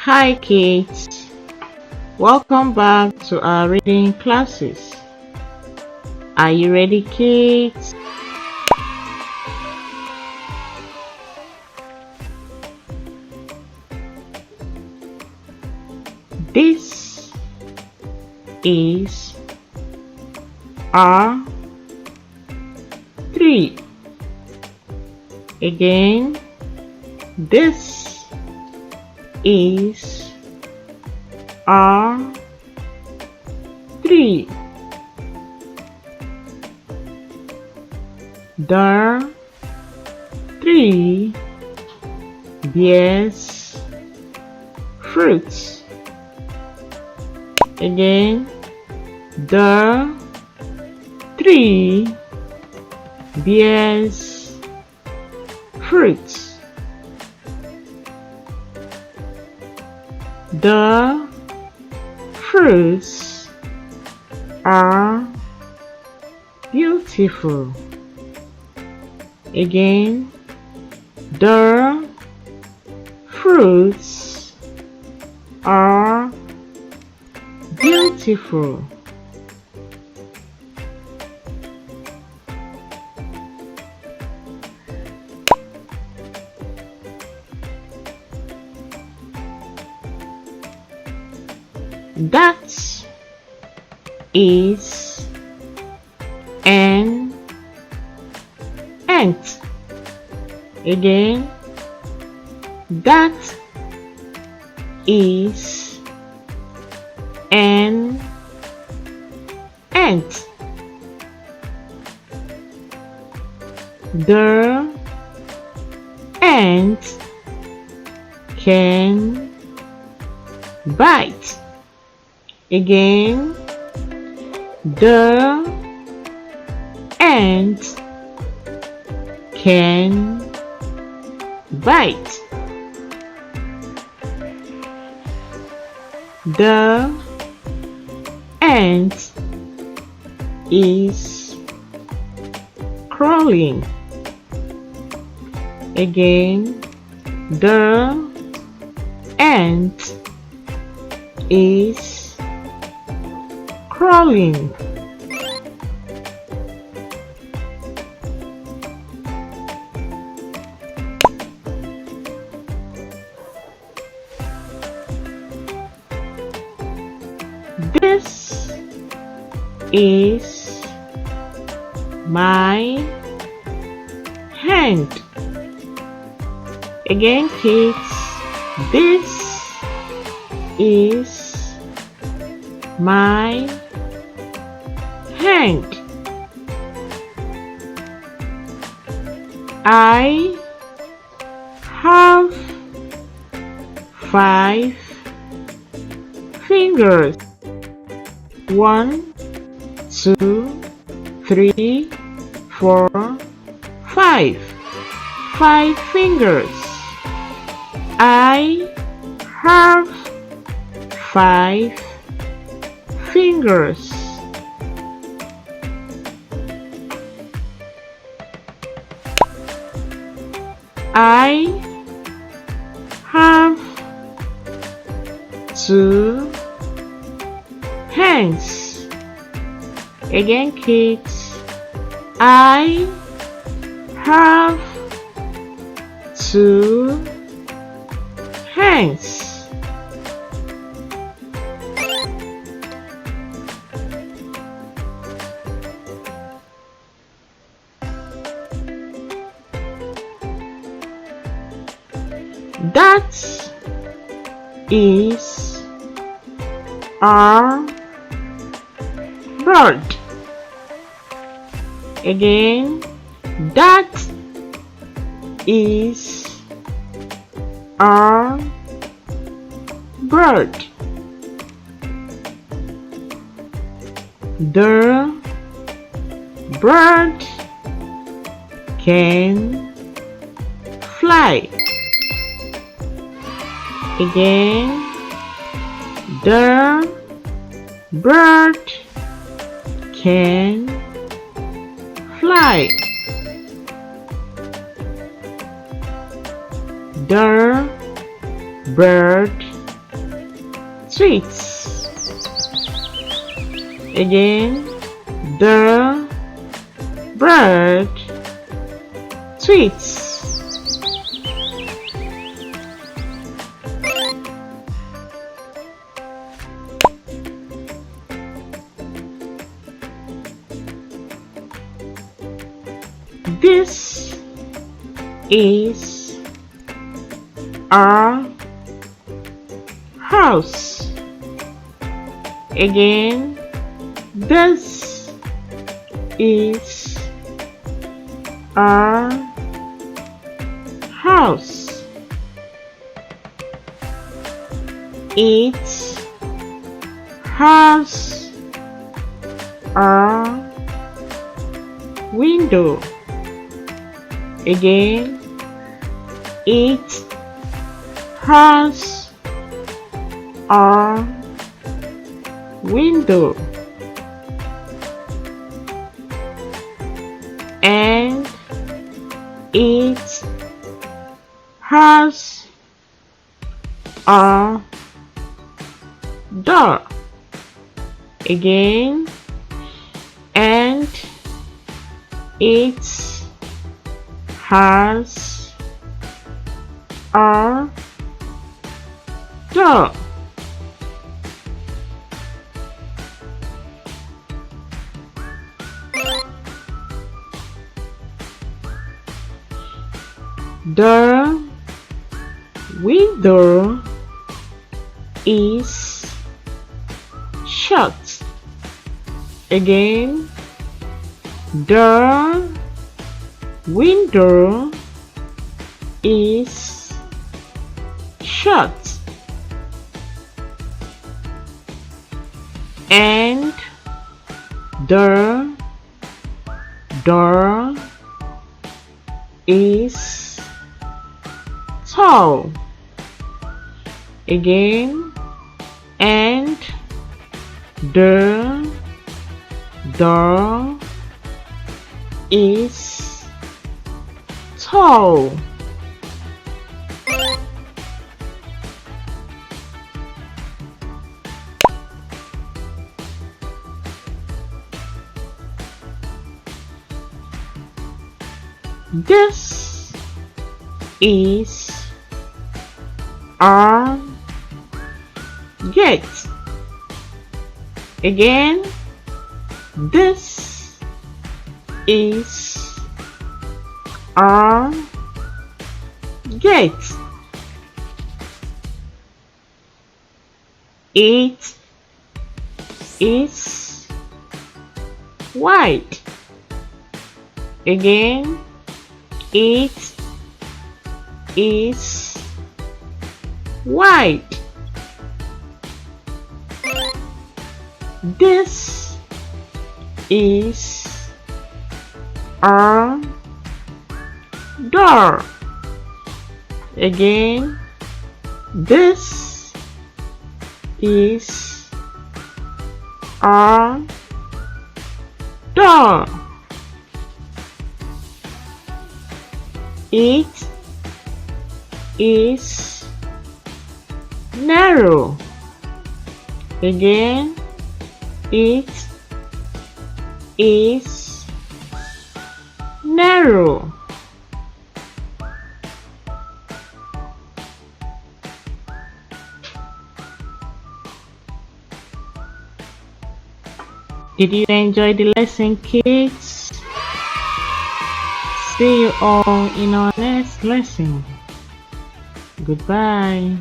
Hi kids, welcome back to our reading classes. Are you ready kids? This is our 3. Again, this is our 3. The 3 bears fruits. Again, the 3 bears fruits. The fruits are beautiful. Again, the fruits are beautiful. That is an ant. Again, that is an ant. The ant can bite. Again, the ant can bite. The ant is crawling. Again, the ant is crawling. This is my hand. Again kids, this is my hand. I have 5 fingers. 1, 2, 3, 4, 5. 5 fingers. I have 5 fingers. I have 2 hands. Again kids, I have 2 hands. That is our bird. Again, that is our bird. The bird can fly. Again, the bird can fly. The bird tweets. Again, the bird tweets. This is our house. Again, this is our house. It has a window. Again, it has a window. And it has a door. Again, and it has a door. The window is shut. Again, the window is shut. And the door is tall. Again, and the door is tall. This is our gate. Again, this is our gate. It is white. Again, it is white. This is our door. Again, this is our door. It is narrow. Again, it is narrow. Did you enjoy the lesson, kids? See you all in our next lesson. Goodbye.